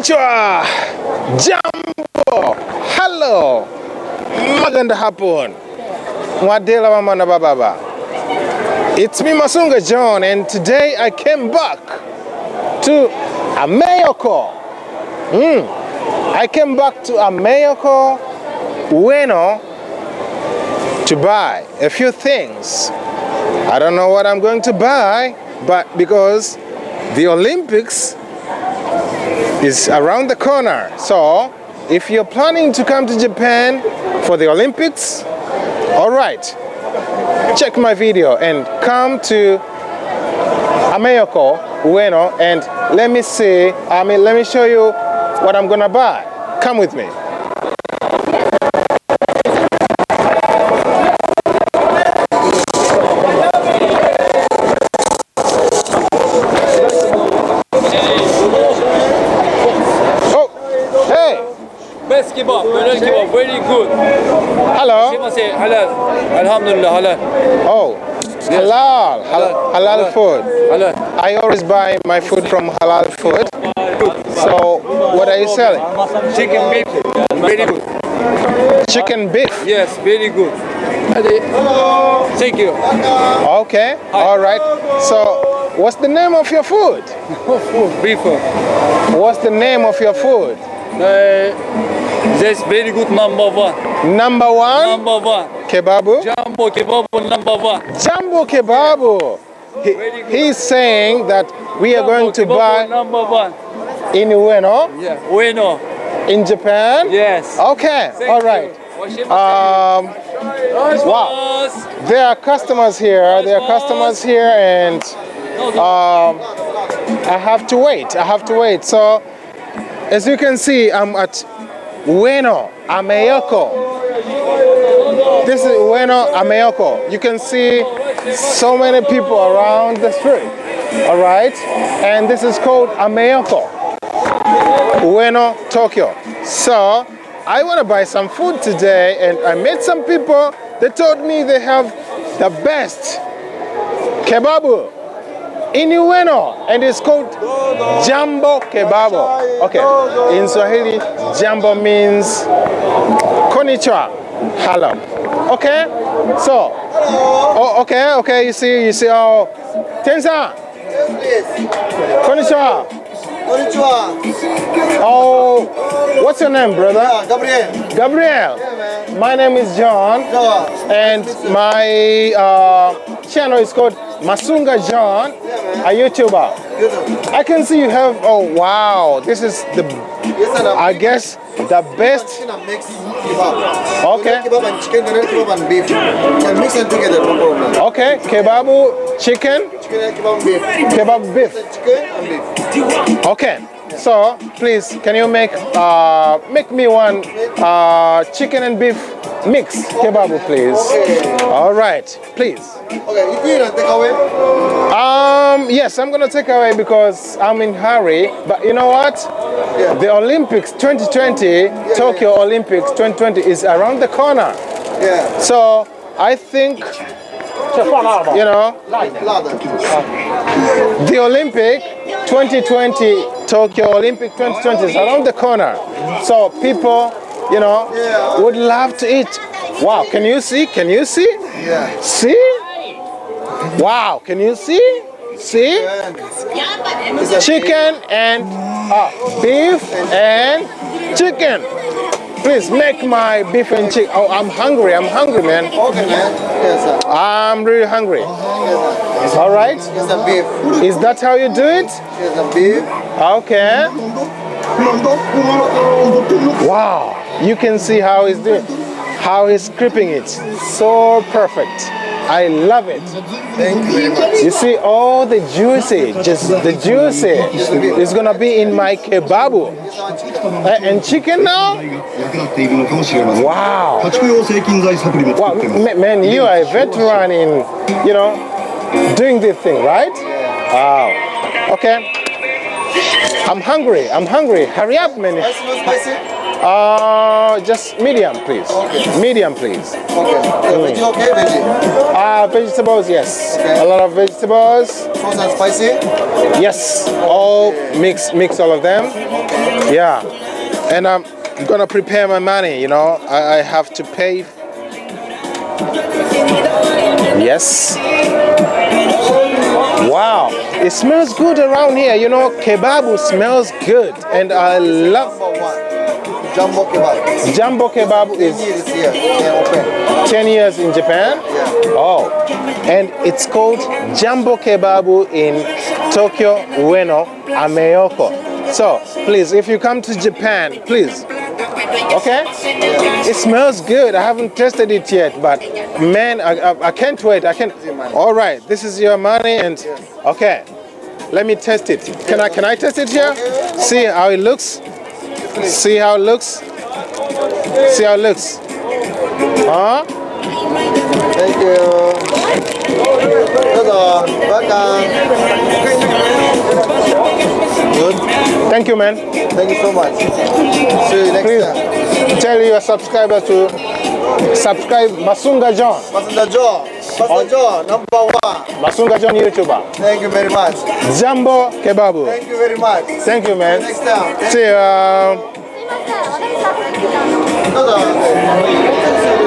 Konnichiwa, Jambo, hello, maganda hapon, mwadela mamana bababa. It's me Masunga John, and today I came back to Ameyoko. I came back to Ameyoko, Ueno, to buy a few things. I don't know what I'm going to buy, but because the Olympics is around the corner. So if you're planning to come to Japan for the Olympics, all right, check my video and come to Ameyoko, Ueno, and let me show you what I'm gonna buy. Come with me. Best kebab, very good. Hello. Halal. Alhamdulillah, halal. Oh, halal food. Halal. I always buy my food from halal food. So, what are you selling? Chicken beef, very good. Chicken beef? Yes, very good. Thank you. Okay, all right. So, what's the name of your food? Beef. What's the name of your food? That's very good, number one. Number one? Number one. Kebabu? Jumbo kebab, number one. Jumbo kebabu. He's saying that we are going to buy number one. in Ueno? Yeah, Ueno. In Japan? Yes. Okay, Thank all right. Wow. There are customers here. And I have to wait. So, as you can see, I'm at Ueno, Ameyoko. This is Ueno, Ameyoko. You can see so many people around the street. All right? And this is called Ameyoko, Ueno, Tokyo. So, I want to buy some food today, and I met some people. They told me they have the best kebabu in Ueno, and it's called Jumbo Kebab. Okay, in Swahili, Jumbo means konnichiwa, hello. Okay, so, okay, you see, oh, Tensan, konnichiwa. Konnichiwa. Oh, what's your name, brother? Gabriel. Yeah, man. My name is John, and my channel is called Masunga John, a YouTuber. I can see you have, oh wow, this is the, I guess, the best. Mix kebab. Okay. Kebab and chicken, kebab and beef. Can mix them together, no problem. Okay, kebabu, chicken, Kebab beef. kebab beef. Chicken and beef. Okay, so please, can you make me one chicken and beef mix kebabu, please? Okay. All right, please. Okay, if you take away. Yes, I'm gonna take away because I'm in hurry. But you know what? Yeah. The Olympics 2020, Tokyo Olympics 2020 is around the corner. Yeah. So I think, you know, the Olympic 2020, Tokyo Olympic 2020 is around the corner. So people, you know, would love to eat. Wow, can you see? Yeah. See? Wow, can you see? See? Chicken and beef and chicken. Please make my beef and chicken. Oh, I'm hungry, man. Okay, man. Yes, sir. I'm really hungry. Yes, sir. All right? Yes, sir. Beef. Is that how you do it? Yes, sir. Beef. Okay. Wow, you can see how he's doing, how he's crisping it. So perfect. I love it. Thank you very much. You see all the juicy, just the juicy is gonna be in my kebabu. And chicken now? Wow. Wow, man, you are a veteran in, you know, doing this thing, right? Wow. Okay. I'm hungry. Hurry up, man. Spicy, no spicy? Just medium, please. Okay. Medium, please. Okay. Veggie okay? Veggie. Vegetables, yes. Okay. A lot of vegetables. Sauce and spicy? Yes. All mix all of them. Yeah. And I'm gonna prepare my money. You know, I have to pay. Yes. Wow. It smells good around here. You know, kebab smells good, and I love. Number one. Jumbo kebab. Jumbo kebab 10 is years here. They open. 10 years in Japan. Yeah. Oh, and it's called Jumbo Kebab in Tokyo, Ueno, Ameyoko. So, please, if you come to Japan, please. Okay? It smells good. I haven't tasted it yet, but man, I can't wait. I can't. All right, this is your money, and okay, let me test it. Can I test it here? See how it looks. See how it looks. See how it looks. Huh? Thank you. Welcome. Good. Thank you, man. Thank you so much. See you next Please time. tell your subscribers to subscribe Masunga John. Masunga Joe, number one. Masunga John YouTuber. Thank you very much. Jumbo Kebab. Thank you very much. Thank you, man. Next time. See you.